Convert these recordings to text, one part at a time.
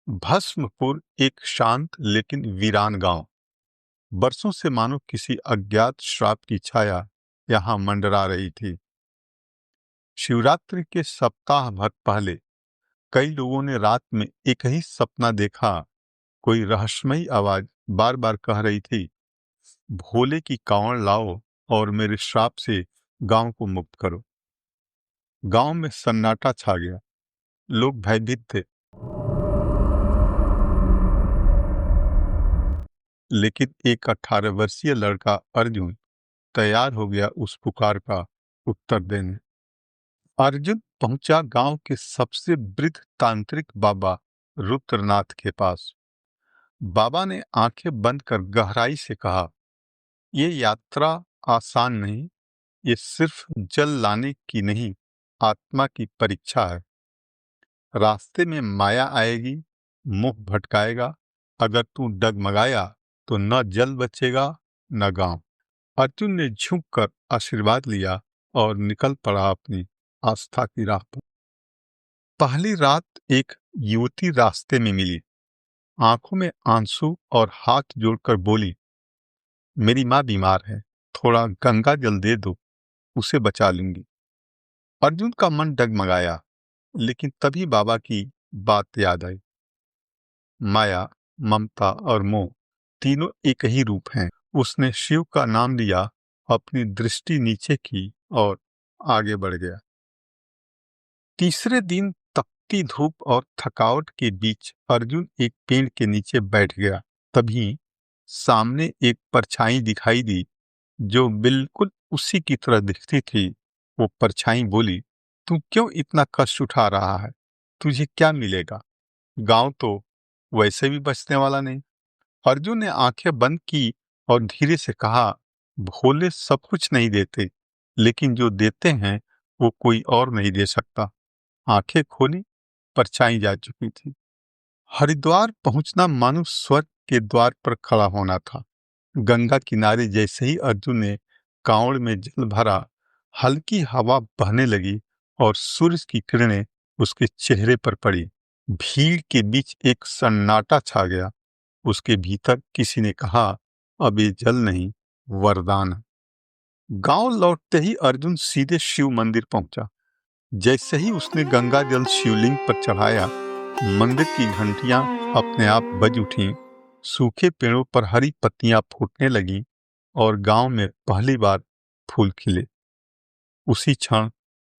भस्मपुर एक शांत लेकिन वीरान गांव। बरसों से मानो किसी अज्ञात श्राप की छाया यहां मंडरा रही थी। शिवरात्रि के सप्ताह भर पहले कई लोगों ने रात में एक ही सपना देखा। कोई रहस्यमयी आवाज बार बार कह रही थी, भोले की कांवड़ लाओ और मेरे श्राप से गांव को मुक्त करो। गांव में सन्नाटा छा गया। लोग भयभीत थे, लेकिन एक 18 वर्षीय लड़का अर्जुन तैयार हो गया उस पुकार का उत्तर देने। अर्जुन पहुंचा गांव के सबसे वृद्ध तांत्रिक बाबा रुद्रनाथ के पास। बाबा ने आंखें बंद कर गहराई से कहा, ये यात्रा आसान नहीं, ये सिर्फ जल लाने की नहीं, आत्मा की परीक्षा है। रास्ते में माया आएगी, मुंह भटकाएगा। अगर तू डगमगाया तो न जल बचेगा न गांव। अर्जुन ने झुककर आशीर्वाद लिया और निकल पड़ा अपनी आस्था की राह पर। पहली रात एक युवती रास्ते में मिली। आंखों में आंसू और हाथ जोड़कर बोली, मेरी माँ बीमार है, थोड़ा गंगा जल दे दो, उसे बचा लूंगी। अर्जुन का मन डगमगाया, लेकिन तभी बाबा की बात याद आई। माया, ममता और मोह तीनों एक ही रूप हैं। उसने शिव का नाम लिया, अपनी दृष्टि नीचे की और आगे बढ़ गया। तीसरे दिन तपती धूप और थकावट के बीच अर्जुन एक पेड़ के नीचे बैठ गया। तभी सामने एक परछाई दिखाई दी जो बिल्कुल उसी की तरह दिखती थी। वो परछाई बोली, तू क्यों इतना कष्ट उठा रहा है? तुझे क्या मिलेगा? गांव तो वैसे भी बचने वाला नहीं। अर्जुन ने आंखें बंद की और धीरे से कहा, भोले सब कुछ नहीं देते, लेकिन जो देते हैं वो कोई और नहीं दे सकता। आंखें खोली, परछाई जा चुकी थी। हरिद्वार पहुंचना मानो स्वर्ग के द्वार पर खड़ा होना था। गंगा किनारे जैसे ही अर्जुन ने कांवड़ में जल भरा, हल्की हवा बहने लगी और सूरज की किरणें उसके चेहरे पर पड़ी। भीड़ के बीच एक सन्नाटा छा गया। उसके भीतर किसी ने कहा, अब ये जल नहीं, वरदान है। गांव लौटते ही अर्जुन सीधे शिव मंदिर पहुंचा। जैसे ही उसने गंगा जल शिवलिंग पर चढ़ाया, मंदिर की घंटियां अपने आप बज उठीं। सूखे पेड़ों पर हरी पत्तियां फूटने लगीं और गांव में पहली बार फूल खिले। उसी क्षण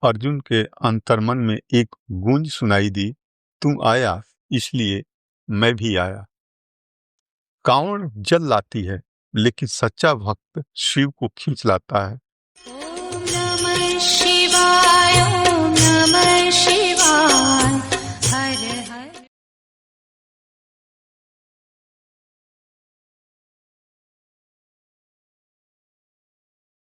अर्जुन के अंतर्मन में एक गूंज सुनाई दी, तू आया इसलिए मैं भी आया। कांवड़ जल लाती है, लेकिन सच्चा भक्त शिव को खींच लाता है। ओम नमः शिवाय।